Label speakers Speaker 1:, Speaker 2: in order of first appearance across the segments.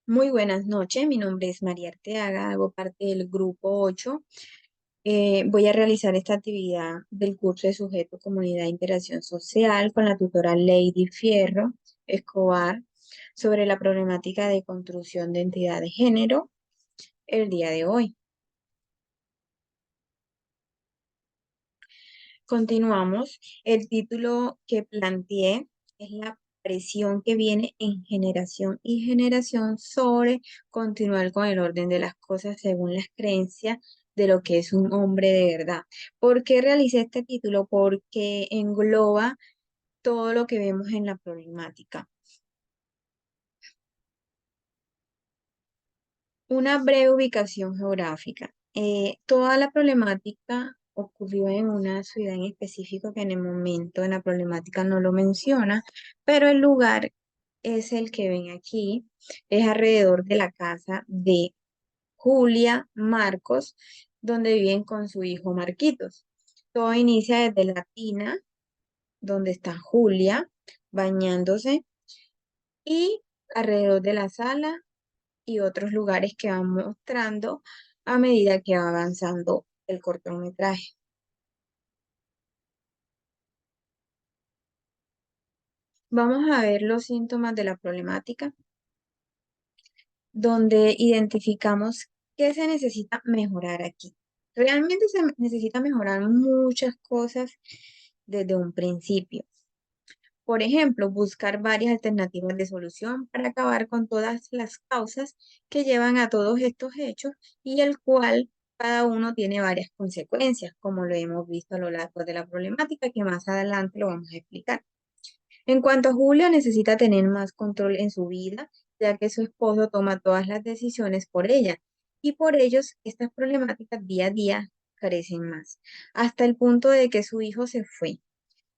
Speaker 1: Muy buenas noches, mi nombre es María Arteaga, hago parte del grupo 8. Voy a realizar esta actividad del curso de sujeto, comunidad e interacción social con la tutora Lady Fierro Escobar sobre la problemática de construcción de identidad de género el día de hoy. Continuamos. El título que planteé es la presión que viene en generación y generación sobre continuar con el orden de las cosas según las creencias de lo que es un hombre de verdad. ¿Por qué realicé este título? Porque engloba todo lo que vemos en la problemática. Una breve ubicación geográfica. Toda la problemática ocurrió en una ciudad en específico que en el momento en la problemática no lo menciona, pero el lugar es el que ven aquí, es alrededor de la casa de Julia Marcos, donde viven con su hijo Marquitos. Todo inicia desde la tina, donde está Julia bañándose, y alrededor de la sala y otros lugares que van mostrando a medida que va avanzando el cortometraje. Vamos a ver los síntomas de la problemática, donde identificamos qué se necesita mejorar aquí. Realmente se necesita mejorar muchas cosas desde un principio. Por ejemplo, buscar varias alternativas de solución para acabar con todas las causas que llevan a todos estos hechos y el cual cada uno tiene varias consecuencias, como lo hemos visto a lo largo de la problemática, que más adelante lo vamos a explicar. En cuanto a Julia, necesita tener más control en su vida, ya que su esposo toma todas las decisiones por ella, y por ellos estas problemáticas día a día crecen más, hasta el punto de que su hijo se fue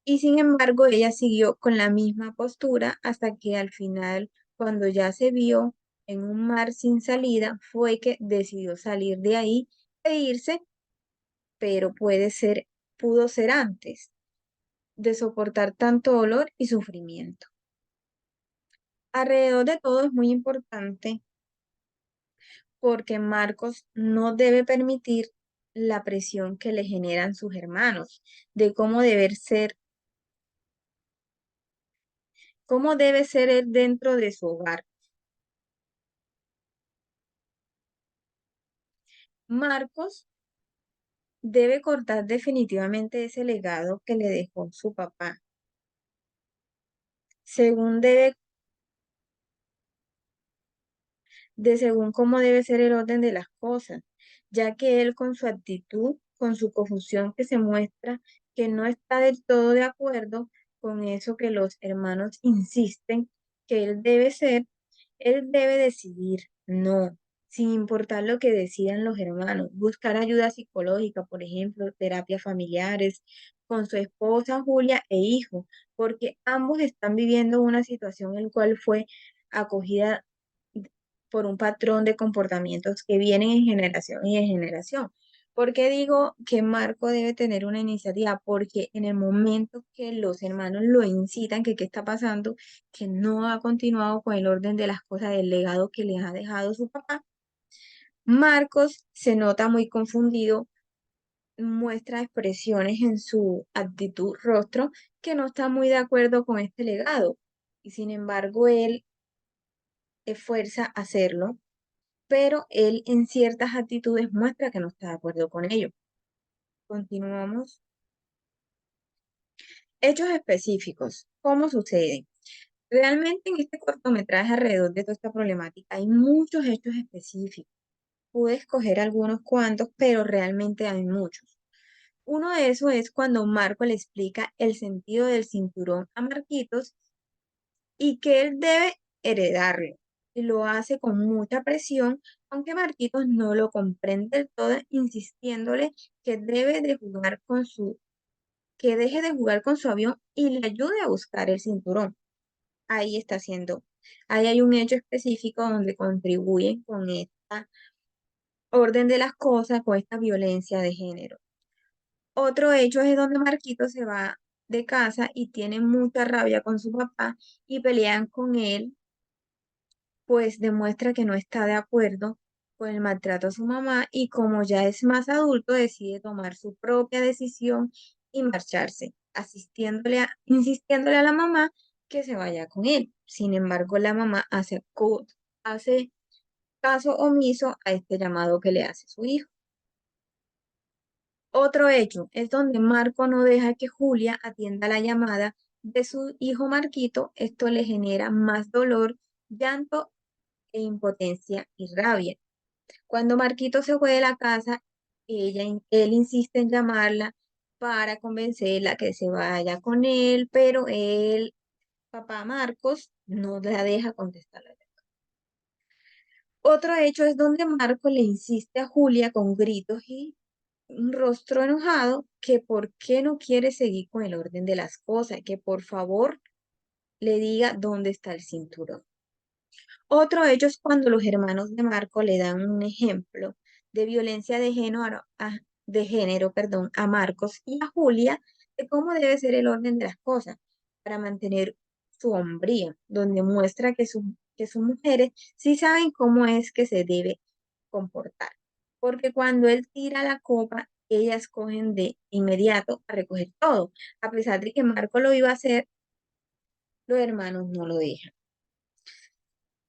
Speaker 1: y sin embargo, ella siguió con la misma postura hasta que al final, cuando ya se vio en un mar sin salida, fue que decidió salir de ahí e irse, pero pudo ser antes de soportar tanto dolor y sufrimiento. Alrededor de todo es muy importante porque Marcos no debe permitir la presión que le generan sus hermanos de cómo debe ser él dentro de su hogar. Marcos debe cortar definitivamente ese legado que le dejó su papá. Según debe, según cómo debe ser el orden de las cosas, ya que él con su actitud, con su confusión que se muestra, que no está del todo de acuerdo con eso que los hermanos insisten que él debe ser, él debe decidir no, sin importar lo que decidan los hermanos, buscar ayuda psicológica, por ejemplo, terapias familiares con su esposa Julia e hijo, porque ambos están viviendo una situación en la cual fue acogida por un patrón de comportamientos que vienen en generación y en generación. ¿Por qué digo que Marco debe tener una iniciativa? Porque en el momento que los hermanos lo incitan, que qué está pasando, que no ha continuado con el orden de las cosas del legado que les ha dejado su papá, Marcos se nota muy confundido, muestra expresiones en su actitud, rostro, que no está muy de acuerdo con este legado. Y sin embargo, él esfuerza a hacerlo, pero él en ciertas actitudes muestra que no está de acuerdo con ello. Continuamos. Hechos específicos. ¿Cómo sucede? Realmente en este cortometraje alrededor de toda esta problemática hay muchos hechos específicos. Pude escoger algunos cuantos, pero realmente hay muchos. Uno de esos es cuando Marco le explica el sentido del cinturón a Marquitos y que él debe heredarlo. Y lo hace con mucha presión, aunque Marquitos no lo comprende del todo, insistiéndole que debe de jugar con que deje de jugar con su avión y le ayude a buscar el cinturón. Ahí está haciendo, ahí hay un hecho específico donde contribuyen con esta orden de las cosas, con esta violencia de género. Otro hecho es donde Marquitos se va de casa y tiene mucha rabia con su papá y pelean con él pues demuestra que no está de acuerdo con el maltrato a su mamá y como ya es más adulto, decide tomar su propia decisión y marcharse, insistiéndole a la mamá que se vaya con él. Sin embargo, la mamá hace caso omiso a este llamado que le hace su hijo. Otro hecho es donde Marco no deja que Julia atienda la llamada de su hijo Marquito. Esto le genera más dolor, llanto e impotencia y rabia. Cuando Marquito se fue de la casa, él insiste en llamarla para convencerla que se vaya con él, pero papá Marcos, no la deja contestarla. Otro hecho es donde Marco le insiste a Julia con gritos y un rostro enojado que por qué no quiere seguir con el orden de las cosas, que por favor le diga dónde está el cinturón. Otro hecho es cuando los hermanos de Marco le dan un ejemplo de violencia de género, perdón, a Marcos y a Julia de cómo debe ser el orden de las cosas para mantener su hombría, donde muestra que sus mujeres sí saben cómo es que se debe comportar. Porque cuando él tira la copa, ellas cogen de inmediato a recoger todo. A pesar de que Marco lo iba a hacer, los hermanos no lo dejan.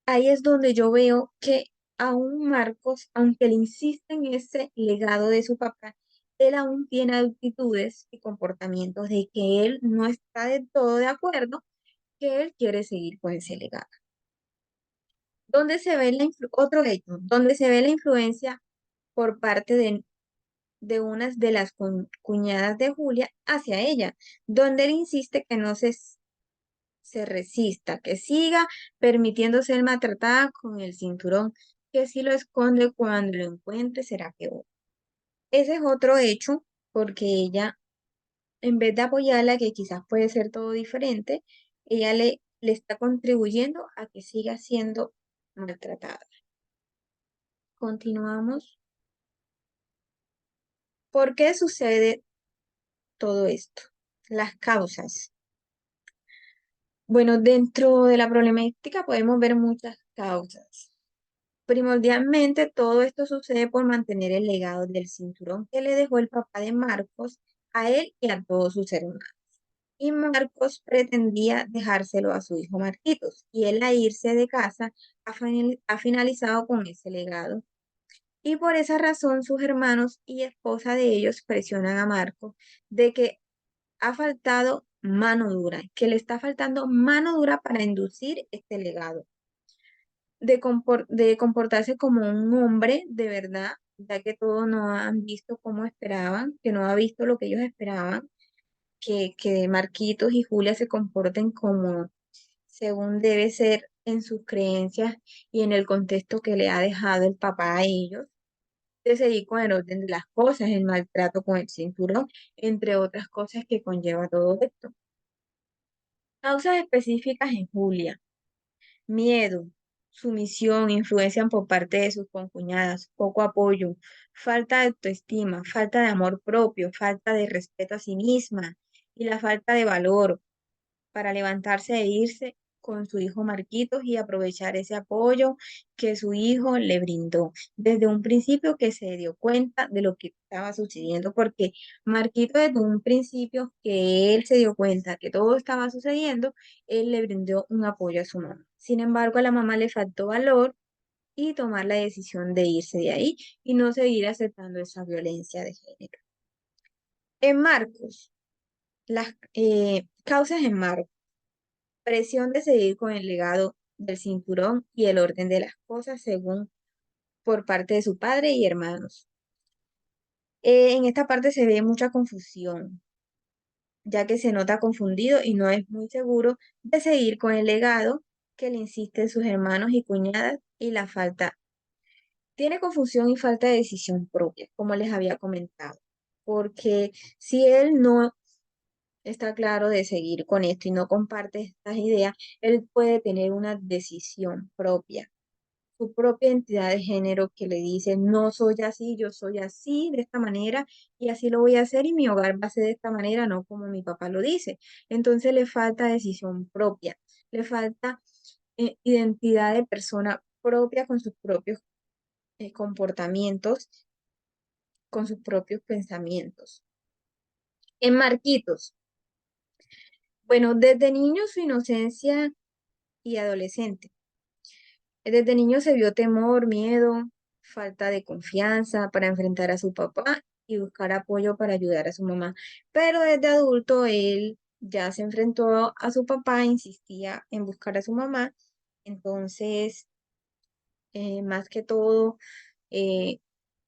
Speaker 1: Ahí es donde yo veo que aún Marcos, aunque le insiste en ese legado de su papá, él aún tiene actitudes y comportamientos de que él no está del todo de acuerdo, que él quiere seguir con ese legado. Donde se ve otro hecho, donde se ve la influencia por parte de unas de las cuñadas de Julia hacia ella, donde él insiste que no se resista, que siga permitiendo ser maltratada con el cinturón, que si lo esconde cuando lo encuentre será peor. Ese es otro hecho, porque ella, en vez de apoyarla, que quizás puede ser todo diferente, ella le está contribuyendo a que siga siendo maltratada. Continuamos. ¿Por qué sucede todo esto? Las causas. Bueno, dentro de la problemática podemos ver muchas causas. Primordialmente, todo esto sucede por mantener el legado del cinturón que le dejó el papá de Marcos a él y a todos sus hermanos. Y Marcos pretendía dejárselo a su hijo Marquitos, y él a irse de casa ha finalizado con ese legado. Y por esa razón sus hermanos y esposa de ellos presionan a Marcos de que ha faltado mano dura, que le está faltando mano dura para inducir este legado de comportarse como un hombre de verdad, ya que todos no han visto como esperaban, que no ha visto lo que ellos esperaban, que Marquitos y Julia se comporten como según debe ser en sus creencias y en el contexto que le ha dejado el papá a ellos, de seguir con el orden de las cosas, el maltrato con el cinturón, entre otras cosas que conlleva todo esto. Causas específicas en Julia. Miedo, sumisión, influencian por parte de sus concuñadas, poco apoyo, falta de autoestima, falta de amor propio, falta de respeto a sí misma y la falta de valor para levantarse e irse con su hijo Marquitos y aprovechar ese apoyo que su hijo le brindó. Desde un principio que se dio cuenta de lo que estaba sucediendo, porque Marquitos desde un principio que él se dio cuenta que todo estaba sucediendo, él le brindó un apoyo a su mamá. Sin embargo, a la mamá le faltó valor y tomar la decisión de irse de ahí y no seguir aceptando esa violencia de género. En Marcos, las causas en Marcos. Presión de seguir con el legado del cinturón y el orden de las cosas según por parte de su padre y hermanos. En esta parte se ve mucha confusión, ya que se nota confundido y no es muy seguro de seguir con el legado que le insisten sus hermanos y cuñadas y la falta. Tiene confusión y falta de decisión propia, como les había comentado, porque si él no está claro de seguir con esto y no comparte estas ideas, él puede tener una decisión propia, su propia identidad de género que le dice, no soy así, yo soy así, de esta manera, y así lo voy a hacer y mi hogar va a ser de esta manera, no como mi papá lo dice. Entonces le falta decisión propia, le falta identidad de persona propia con sus propios comportamientos, con sus propios pensamientos. En Marquitos, bueno, desde niño su inocencia y adolescente. Desde niño se vio temor, miedo, falta de confianza para enfrentar a su papá y buscar apoyo para ayudar a su mamá. Pero desde adulto él ya se enfrentó a su papá, insistía en buscar a su mamá. Entonces, más que todo, eh,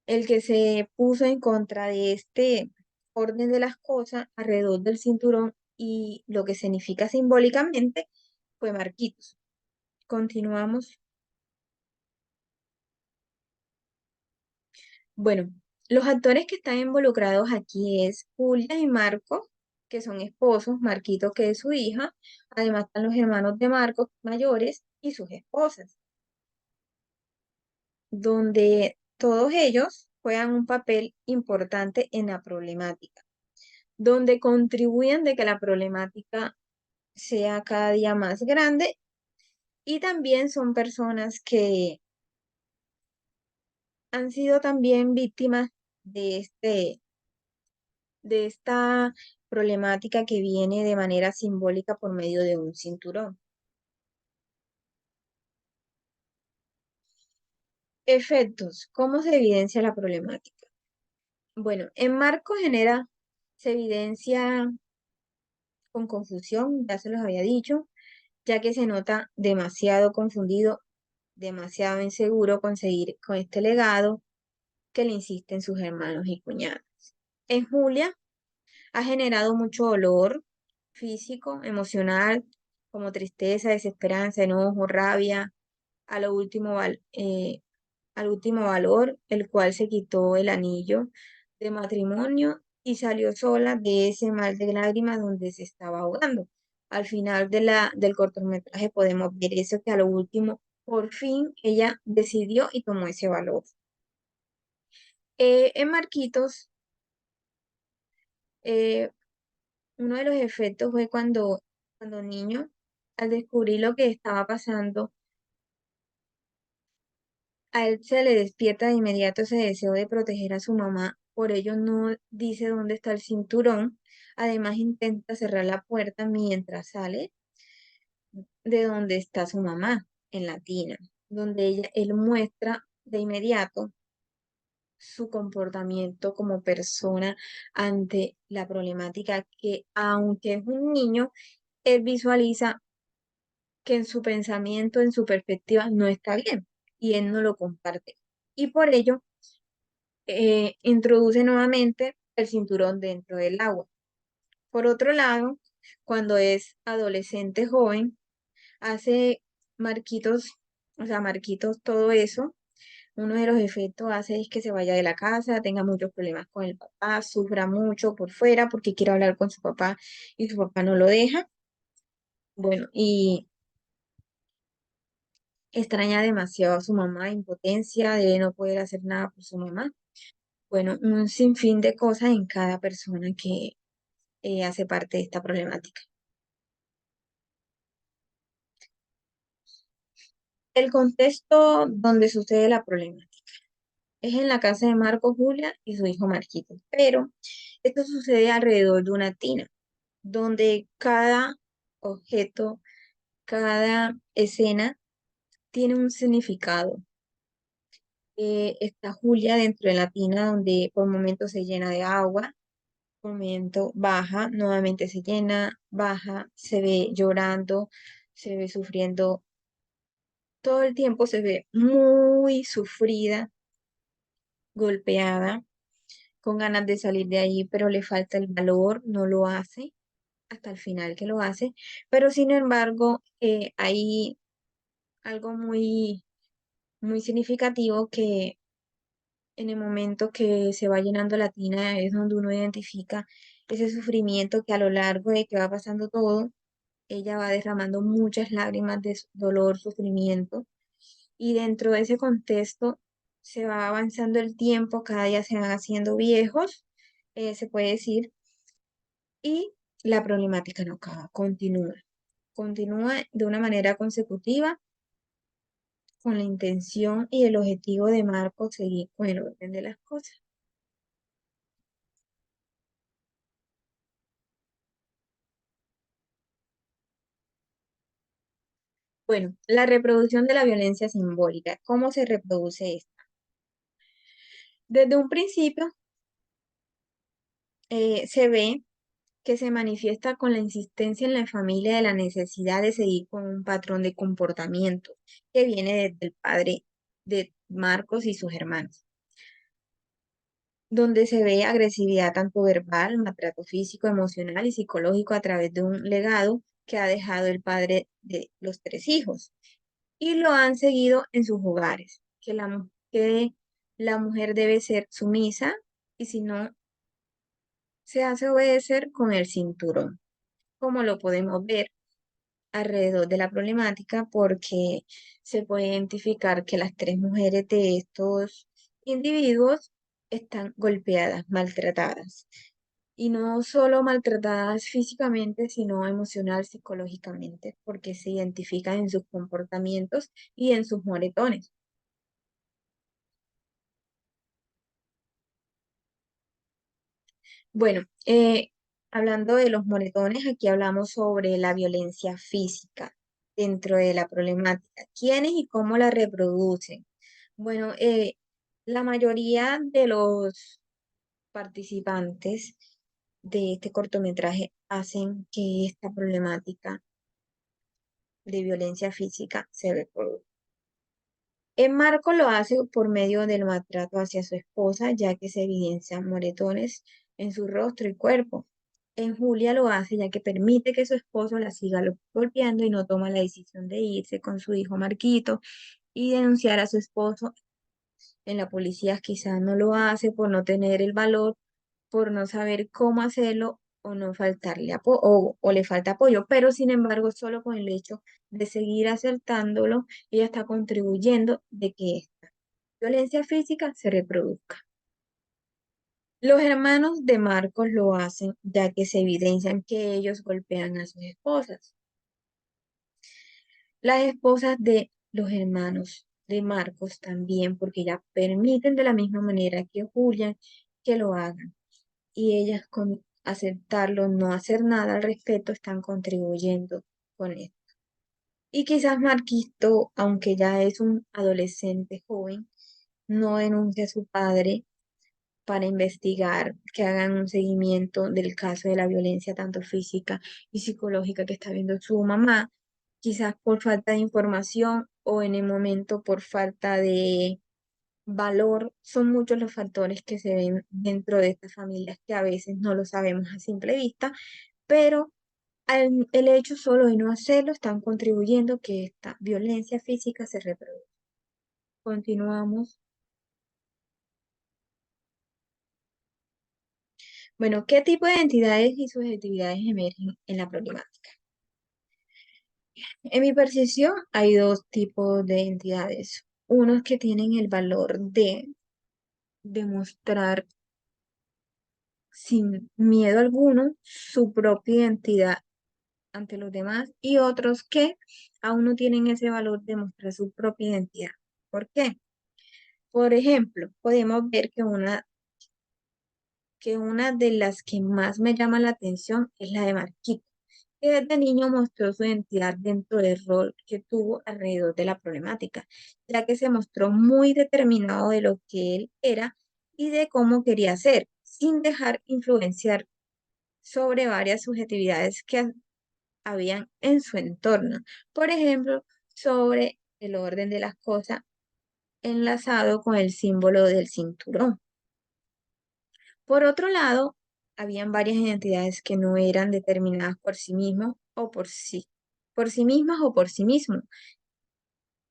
Speaker 1: el que se puso en contra de este orden de las cosas alrededor del cinturón y lo que significa simbólicamente fue Marquitos. Continuamos. Bueno, los actores que están involucrados aquí es Julia y Marco, que son esposos, Marquito que es su hija, además están los hermanos de Marco mayores y sus esposas, donde todos ellos juegan un papel importante en la problemática, donde contribuyen de que la problemática sea cada día más grande y también son personas que han sido también víctimas de de esta problemática que viene de manera simbólica por medio de un cinturón. Efectos. ¿Cómo se evidencia la problemática? Bueno, en Marco se evidencia con confusión, ya se los había dicho, ya que se nota demasiado confundido, demasiado inseguro con seguir con este legado que le insisten sus hermanos y cuñados. En Julia ha generado mucho dolor físico, emocional, como tristeza, desesperanza, enojo, rabia, a lo último, al último valor, el cual se quitó el anillo de matrimonio y salió sola de ese mar de lágrimas donde se estaba ahogando. Al final del cortometraje podemos ver eso que a lo último, por fin, ella decidió y tomó ese valor. En Marquitos, eh, uno de los efectos fue cuando niño, al descubrir lo que estaba pasando, a él se le despierta de inmediato ese deseo de proteger a su mamá, por ello no dice dónde está el cinturón, además intenta cerrar la puerta mientras sale de donde está su mamá, en la tina, donde él muestra de inmediato su comportamiento como persona ante la problemática que, aunque es un niño, él visualiza que en su pensamiento, en su perspectiva, no está bien y él no lo comparte. Y por ello, introduce nuevamente el cinturón dentro del agua. Por otro lado, cuando es adolescente joven, hace marquitos, o sea, marquitos, todo eso. Uno de los efectos hace es que se vaya de la casa, tenga muchos problemas con el papá, sufra mucho por fuera porque quiere hablar con su papá y su papá no lo deja. Bueno, y extraña demasiado a su mamá, impotencia de no poder hacer nada por su mamá. Bueno, un sinfín de cosas en cada persona que hace parte de esta problemática. El contexto donde sucede la problemática es en la casa de Marco, Julia y su hijo Marquito, pero esto sucede alrededor de una tina, donde cada objeto, cada escena tiene un significado. Está Julia dentro de la tina donde por momentos se llena de agua, por momento baja, nuevamente se llena, baja, se ve llorando, se ve sufriendo, todo el tiempo se ve muy sufrida, golpeada, con ganas de salir de ahí, pero le falta el valor, no lo hace, hasta el final que lo hace, pero sin embargo hay algo muy significativo que en el momento que se va llenando la tina es donde uno identifica ese sufrimiento que a lo largo de que va pasando todo, ella va derramando muchas lágrimas de dolor, sufrimiento, y dentro de ese contexto se va avanzando el tiempo, cada día se van haciendo viejos, se puede decir, y la problemática no acaba, continúa. Continúa de una manera consecutiva con la intención y el objetivo de Marcos seguir con el orden de las cosas. Bueno, la reproducción de la violencia simbólica. ¿Cómo se reproduce esto? Desde un principio se ve que se manifiesta con la insistencia en la familia de la necesidad de seguir con un patrón de comportamiento que viene desde el padre de Marcos y sus hermanos, donde se ve agresividad tanto verbal, maltrato físico, emocional y psicológico a través de un legado que ha dejado el padre de los tres hijos y lo han seguido en sus hogares, que la mujer debe ser sumisa y si no, se hace obedecer con el cinturón, como lo podemos ver alrededor de la problemática porque se puede identificar que las tres mujeres de estos individuos están golpeadas, maltratadas. Y no solo maltratadas físicamente, sino emocional, psicológicamente, porque se identifican en sus comportamientos y en sus moretones. Bueno, hablando de los moretones, aquí hablamos sobre la violencia física dentro de la problemática. ¿Quiénes y cómo la reproducen? Bueno, la mayoría de los participantes de este cortometraje hacen que esta problemática de violencia física se reproduzca. En Marco lo hace por medio del maltrato hacia su esposa, ya que se evidencian moretones en su rostro y cuerpo. En Julia lo hace ya que permite que su esposo la siga golpeando y no toma la decisión de irse con su hijo Marquito y denunciar a su esposo. En la policía quizás no lo hace por no tener el valor, por no saber cómo hacerlo o no faltarle o le falta apoyo, pero sin embargo, solo con el hecho de seguir acertándolo, ella está contribuyendo de que esta violencia física se reproduzca. Los hermanos de Marcos lo hacen ya que se evidencian que ellos golpean a sus esposas. Las esposas de los hermanos de Marcos también, porque ya permiten de la misma manera que Julián que lo hagan. Y ellas con aceptarlo, no hacer nada al respecto, están contribuyendo con esto. Y quizás Marquito, aunque ya es un adolescente joven, no denuncia a su padre para investigar, que hagan un seguimiento del caso de la violencia tanto física y psicológica que está viendo su mamá, quizás por falta de información o en el momento por falta de valor. Son muchos los factores que se ven dentro de estas familias que a veces no lo sabemos a simple vista, pero el hecho solo de no hacerlo están contribuyendo que esta violencia física se reproduzca. Continuamos. Bueno, ¿qué tipo de identidades y subjetividades emergen en la problemática? En mi percepción hay dos tipos de entidades. Unos que tienen el valor de demostrar sin miedo alguno su propia identidad ante los demás y otros que aún no tienen ese valor de mostrar su propia identidad. ¿Por qué? Por ejemplo, podemos ver que una de las que más me llama la atención es la de Marquito, que desde niño mostró su identidad dentro del rol que tuvo alrededor de la problemática, ya que se mostró muy determinado de lo que él era y de cómo quería ser, sin dejar influenciar sobre varias subjetividades que habían en su entorno. Por ejemplo, sobre el orden de las cosas enlazado con el símbolo del cinturón. Por otro lado, habían varias identidades que no eran determinadas por sí mismos o por sí mismas o por sí mismos,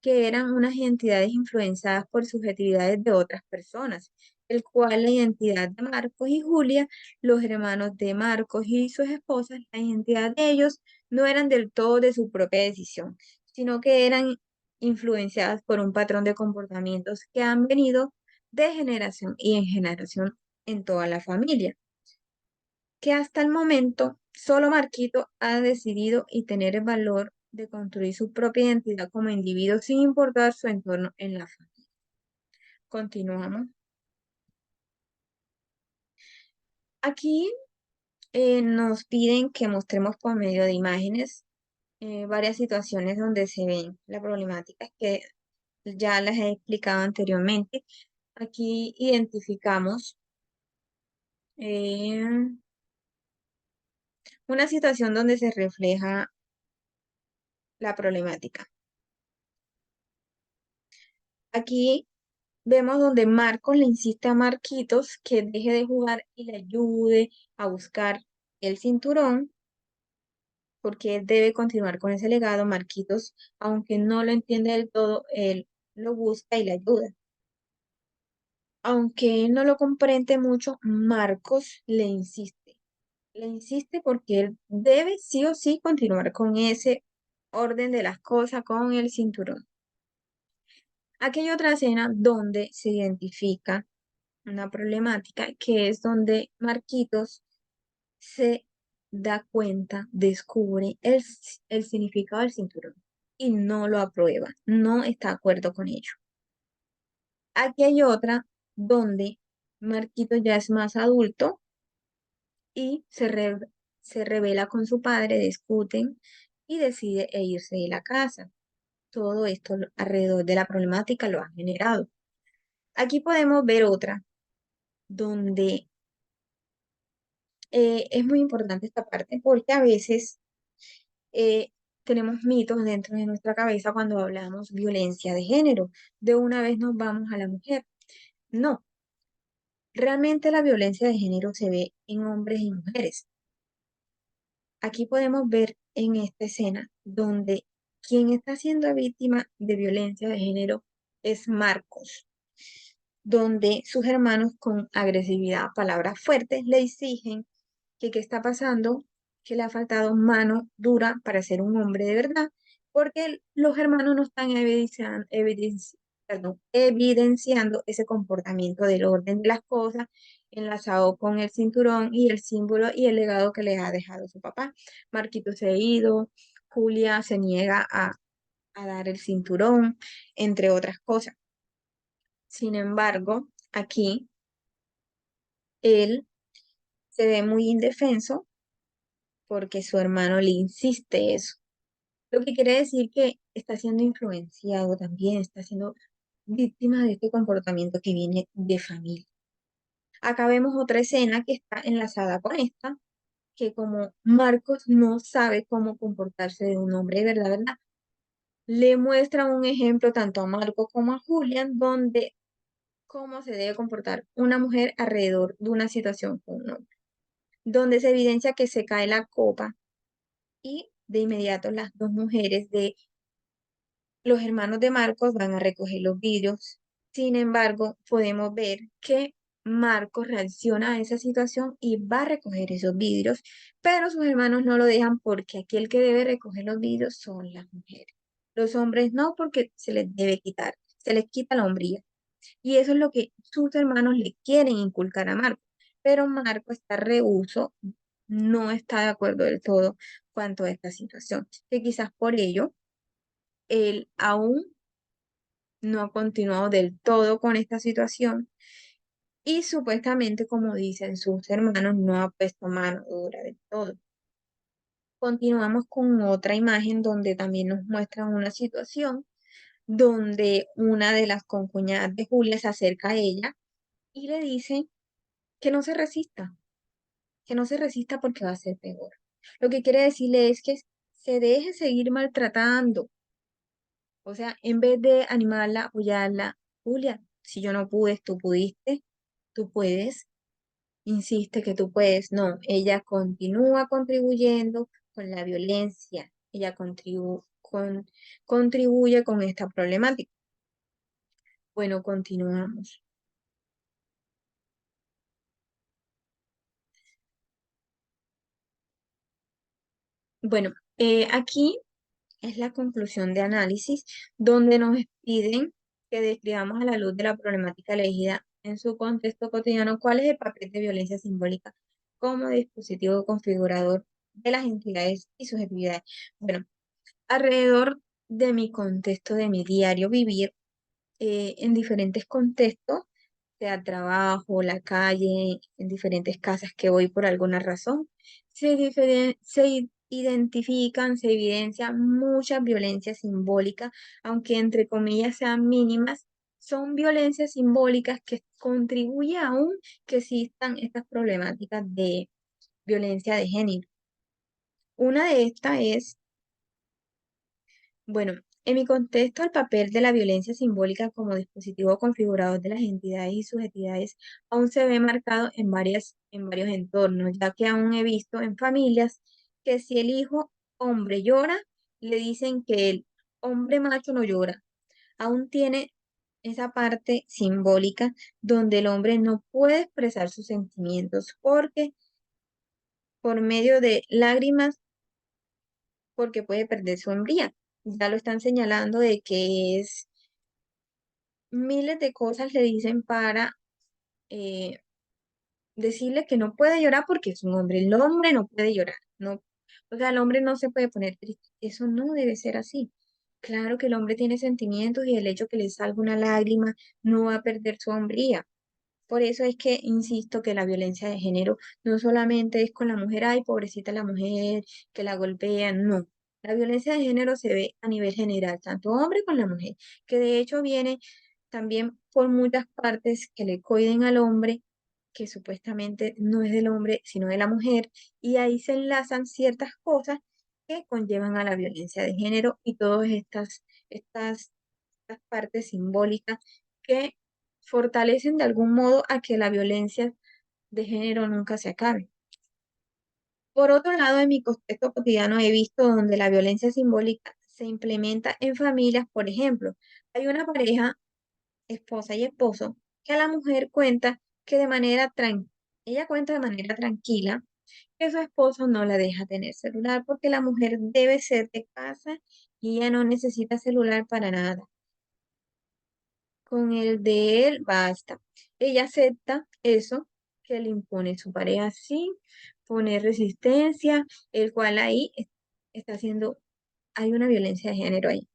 Speaker 1: que eran unas identidades influenciadas por subjetividades de otras personas, el cual la identidad de Marcos y Julia, los hermanos de Marcos y sus esposas, la identidad de ellos no eran del todo de su propia decisión, sino que eran influenciadas por un patrón de comportamientos que han venido de generación y en generación en toda la familia. que hasta el momento solo Marquito ha decidido y tener el valor de construir su propia identidad como individuo sin importar su entorno en la familia. Continuamos. Aquí nos piden que mostremos por medio de imágenes varias situaciones donde se ven las problemáticas que ya las he explicado anteriormente. Aquí identificamos eh, una situación donde se refleja la problemática. Aquí vemos donde Marcos le insiste a Marquitos que deje de jugar y le ayude a buscar el cinturón, porque él debe continuar con ese legado. Marquitos, aunque no lo entiende del todo, él lo busca y le ayuda. Aunque él no lo comprende mucho, Marcos le insiste. Le insiste porque él debe sí o sí continuar con ese orden de las cosas, con el cinturón. Aquí hay otra escena donde se identifica una problemática que es donde Marquitos se da cuenta, descubre el significado del cinturón y no lo aprueba, no está de acuerdo con ello. Aquí hay otra donde Marquitos ya es más adulto y se revela con su padre, discuten y decide irse de la casa. Todo esto alrededor de la problemática lo ha generado. Aquí podemos ver otra donde es muy importante esta parte porque a veces eh, tenemos mitos dentro de nuestra cabeza cuando hablamos violencia de género. De una vez nos vamos a la mujer. No, realmente la violencia de género se ve en hombres y mujeres. Aquí podemos ver en esta escena donde quien está siendo víctima de violencia de género es Marcos, donde sus hermanos con agresividad, palabras fuertes, le exigen que qué está pasando, que le ha faltado mano dura para ser un hombre de verdad, porque los hermanos no están evidenciando ese comportamiento del orden de las cosas, enlazado con el cinturón y el símbolo y el legado que les ha dejado su papá. Marquito se ha ido, Julia se niega a dar el cinturón, entre otras cosas. Sin embargo, aquí él se ve muy indefenso porque su hermano le insiste eso. Lo que quiere decir que está siendo influenciado también, está siendo víctima de este comportamiento que viene de familia. Acá vemos otra escena que está enlazada con esta, que como Marcos no sabe cómo comportarse de un hombre, ¿verdad? ¿Verdad? Le muestra un ejemplo tanto a Marco como a Julian, donde cómo se debe comportar una mujer alrededor de una situación con un hombre, donde se evidencia que se cae la copa y de inmediato las dos mujeres de los hermanos de Marcos van a recoger los vidrios. Sin embargo, podemos ver que Marcos reacciona a esa situación y va a recoger esos vidrios, pero sus hermanos no lo dejan porque aquí el que debe recoger los vidrios son las mujeres. Los hombres no, porque se les debe quitar, se les quita la hombría. Y eso es lo que sus hermanos le quieren inculcar a Marco. Pero Marco está rehúso, no está de acuerdo del todo cuanto a esta situación. Que quizás por ello él aún no ha continuado del todo con esta situación y supuestamente, como dicen sus hermanos, no ha puesto mano dura del todo. Continuamos con otra imagen donde también nos muestran una situación donde una de las concuñadas de Julia se acerca a ella y le dice que no se resista, que no se resista porque va a ser peor. Lo que quiere decirle es que se deje seguir maltratando. O sea, en vez de animarla, apoyarla, Julia, si yo no pude, tú pudiste, tú puedes, insiste que tú puedes. No, ella continúa contribuyendo con la violencia, ella contribuye con esta problemática. Bueno, continuamos. Bueno, aquí es la conclusión de análisis donde nos piden que describamos a la luz de la problemática elegida en su contexto cotidiano cuál es el papel de violencia simbólica como dispositivo configurador de las entidades y sus actividades. Bueno, alrededor de mi contexto de mi diario vivir, en diferentes contextos, sea trabajo, la calle, en diferentes casas que voy por alguna razón, identifican, se evidencian muchas violencias simbólicas, aunque entre comillas sean mínimas, son violencias simbólicas que contribuyen aún que existan estas problemáticas de violencia de género. Una de estas es, bueno, en mi contexto, el papel de la violencia simbólica como dispositivo configurador de las entidades y subjetividades aún se ve marcado en varios entornos, ya que aún he visto en familias que si el hijo hombre llora, le dicen que el hombre macho no llora. Aún tiene esa parte simbólica donde el hombre no puede expresar sus sentimientos porque por medio de lágrimas, porque puede perder su hombría. Ya lo están señalando de que es miles de cosas le dicen para eh, decirle que no puede llorar porque es un hombre. El hombre no puede llorar, no, o sea, el hombre no se puede poner triste. Eso no debe ser así. Claro que el hombre tiene sentimientos y el hecho que le salga una lágrima no va a perder su hombría. Por eso es que insisto que la violencia de género no solamente es con la mujer, ay, pobrecita la mujer, que la golpean, no. La violencia de género se ve a nivel general, tanto hombre con la mujer, que de hecho viene también por muchas partes que le coiden al hombre, que supuestamente no es del hombre, sino de la mujer, y ahí se enlazan ciertas cosas que conllevan a la violencia de género y todas estas partes simbólicas que fortalecen de algún modo a que la violencia de género nunca se acabe. Por otro lado, en mi contexto cotidiano he visto donde la violencia simbólica se implementa en familias, por ejemplo, hay una pareja, esposa y esposo, que a la mujer cuenta que ella cuenta de manera tranquila que su esposo no la deja tener celular porque la mujer debe ser de casa y ella no necesita celular para nada. Con el de él basta. Ella acepta eso que le impone su pareja sin poner resistencia, el cual ahí está haciendo, hay una violencia de género ahí.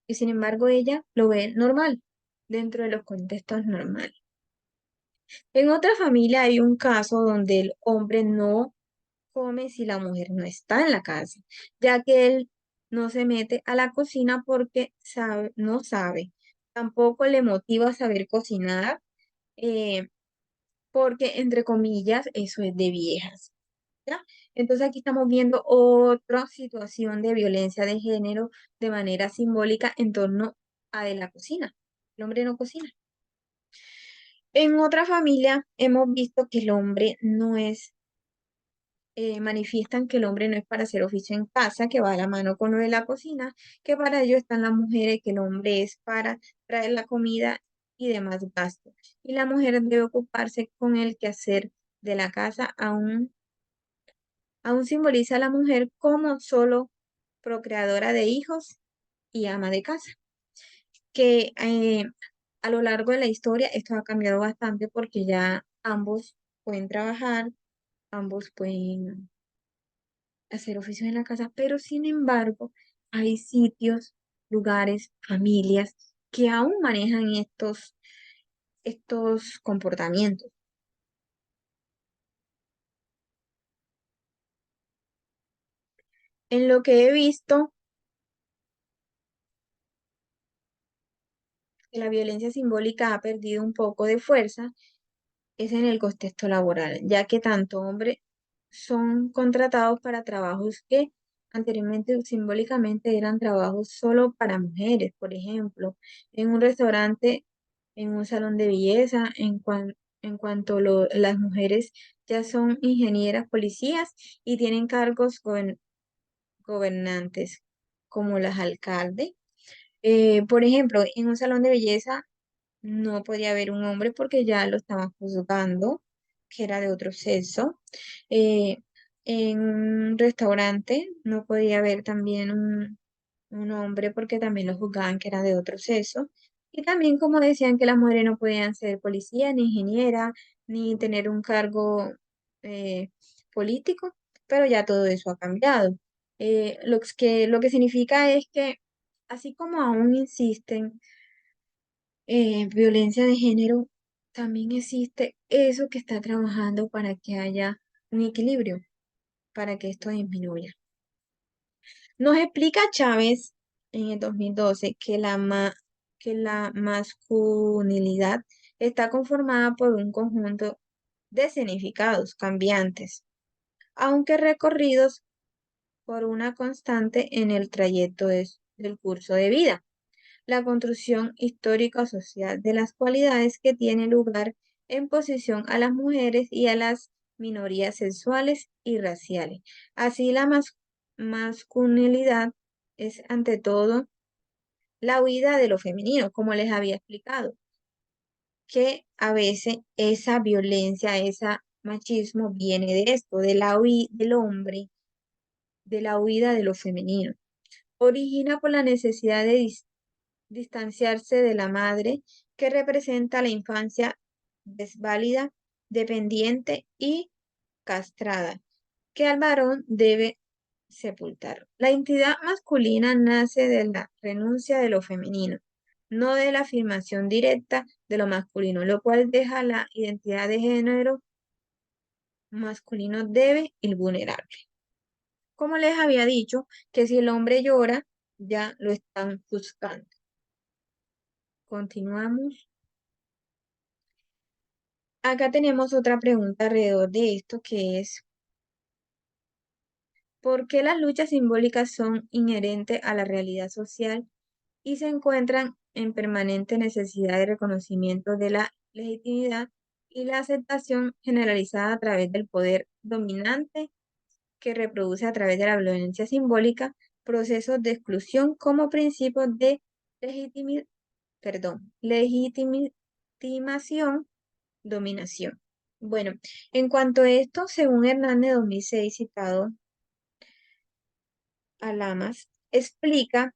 Speaker 1: Y sin embargo ella lo ve normal, dentro de los contextos normales. En otra familia hay un caso donde el hombre no come si la mujer no está en la casa, ya que él no se mete a la cocina porque no sabe. Tampoco le motiva a saber cocinar, eh, porque, entre comillas, eso es de viejas, ¿ya? Entonces aquí estamos viendo otra situación de violencia de género de manera simbólica en torno a de la cocina. El hombre no cocina. En otra familia hemos visto que el hombre no es manifiestan que el hombre no es para hacer oficio en casa, que va a la mano con lo de la cocina, que para ello están las mujeres, que el hombre es para traer la comida y demás gastos. Y la mujer debe ocuparse con el quehacer de la casa, aún simboliza a la mujer como solo procreadora de hijos y ama de casa. Que a lo largo de la historia esto ha cambiado bastante porque ya ambos pueden trabajar, ambos pueden hacer oficios en la casa, pero sin embargo hay sitios, lugares, familias que aún manejan estos comportamientos. En lo que he visto, que la violencia simbólica ha perdido un poco de fuerza es en el contexto laboral, ya que tanto hombres son contratados para trabajos que anteriormente simbólicamente eran trabajos solo para mujeres, por ejemplo, en un restaurante, en un salón de belleza, en cuanto las mujeres ya son ingenieras, policías y tienen cargos gobernantes como las alcaldes. Por ejemplo, en un salón de belleza no podía haber un hombre porque ya lo estaban juzgando, que era de otro sexo. Eh, en un restaurante no podía haber también un hombre porque también lo juzgaban que era de otro sexo. Y también como decían que las mujeres no podían ser policía, ni ingeniera, ni tener un cargo político, pero ya todo eso ha cambiado. Lo que significa es que así como aún insisten violencia de género, también existe eso que está trabajando para que haya un equilibrio, para que esto disminuya. Nos explica Chávez en el 2012 que la masculinidad está conformada por un conjunto de significados cambiantes, aunque recorridos por una constante en el trayecto del curso de vida. La construcción histórico-social de las cualidades que tiene lugar en posición a las mujeres y a las minorías sexuales y raciales. Así, la masculinidad es ante todo la huida de lo femenino, como les había explicado, que a veces esa violencia, ese machismo viene de esto, de la huida del hombre, de la huida de lo femenino. Origina por la necesidad de distanciarse de la madre, que representa la infancia desválida, dependiente y castrada, que al varón debe sepultar. La identidad masculina nace de la renuncia de lo femenino, no de la afirmación directa de lo masculino, lo cual deja la identidad de género masculino débil y vulnerable. Como les había dicho, que si el hombre llora, ya lo están juzgando. Continuamos. Acá tenemos otra pregunta alrededor de esto que es, ¿por qué las luchas simbólicas son inherentes a la realidad social y se encuentran en permanente necesidad de reconocimiento de la legitimidad y la aceptación generalizada a través del poder dominante que reproduce a través de la violencia simbólica procesos de exclusión como principio de legitimación, dominación? Bueno, en cuanto a esto, según Hernández 2006 citado a Lamas, explica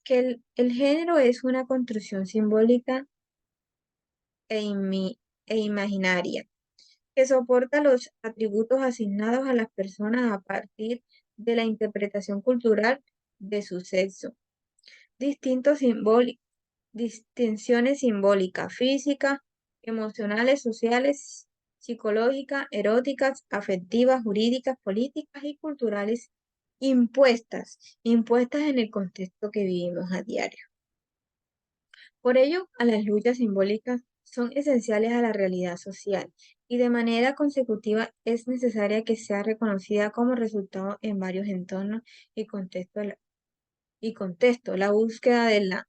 Speaker 1: que el género es una construcción simbólica e imaginaria, que soporta los atributos asignados a las personas a partir de la interpretación cultural de su sexo. Distinciones simbólicas, físicas, emocionales, sociales, psicológicas, eróticas, afectivas, jurídicas, políticas y culturales impuestas en el contexto que vivimos a diario. Por ello, a las luchas simbólicas son esenciales a la realidad social y de manera consecutiva es necesaria que sea reconocida como resultado en varios entornos y contexto, la búsqueda de la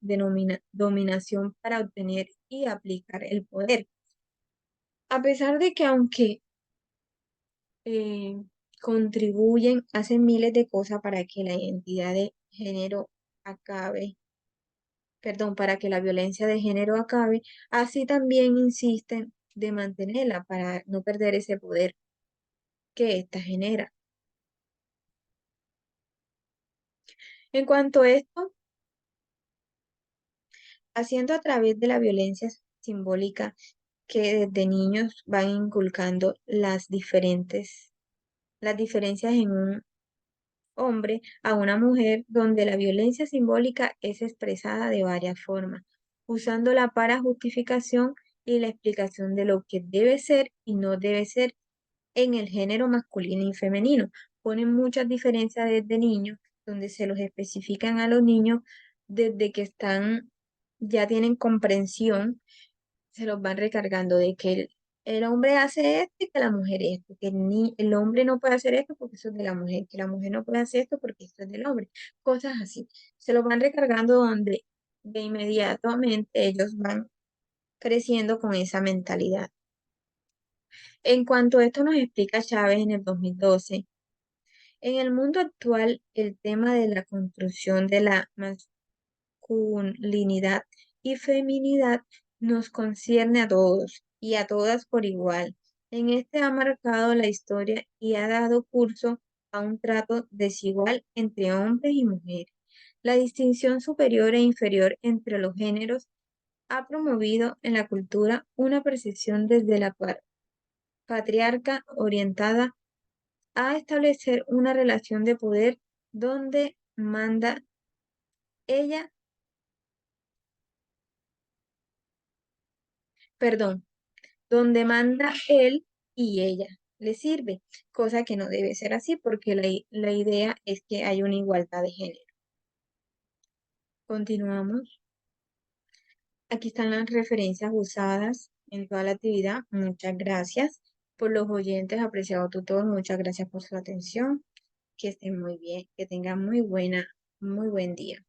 Speaker 1: dominación para obtener y aplicar el poder. A pesar de que aunque eh, contribuyen, hacen miles de cosas para que la identidad de género acabe, perdón, para que la violencia de género acabe, así también insisten de mantenerla para no perder ese poder que ésta genera. En cuanto a esto, haciendo a través de la violencia simbólica que desde niños van inculcando las diferencias en un hombre a una mujer, donde la violencia simbólica es expresada de varias formas, usándola para justificación y la explicación de lo que debe ser y no debe ser en el género masculino y femenino. Ponen muchas diferencias desde niños, donde se los especifican a los niños desde que ya tienen comprensión, se los van recargando de que el hombre hace esto y que la mujer esto, que el hombre no puede hacer esto porque eso es de la mujer, que la mujer no puede hacer esto porque esto es del hombre, cosas así. Se los van recargando donde de inmediatamente ellos van creciendo con esa mentalidad. En cuanto a esto nos explica Chávez en el 2012, en el mundo actual el tema de la construcción de la masculinidad y feminidad nos concierne a todos y a todas por igual. En este ha marcado la historia y ha dado curso a un trato desigual entre hombres y mujeres. La distinción superior e inferior entre los géneros ha promovido en la cultura una percepción desde la patriarca orientada a establecer una relación de poder donde manda ella, perdón, donde manda él y ella le sirve, cosa que no debe ser así porque la idea es que hay una igualdad de género. Continuamos. Aquí están las referencias usadas en toda la actividad. Muchas gracias por los oyentes, apreciado tutor. Muchas gracias por su atención. Que estén muy bien, que tengan muy buen día.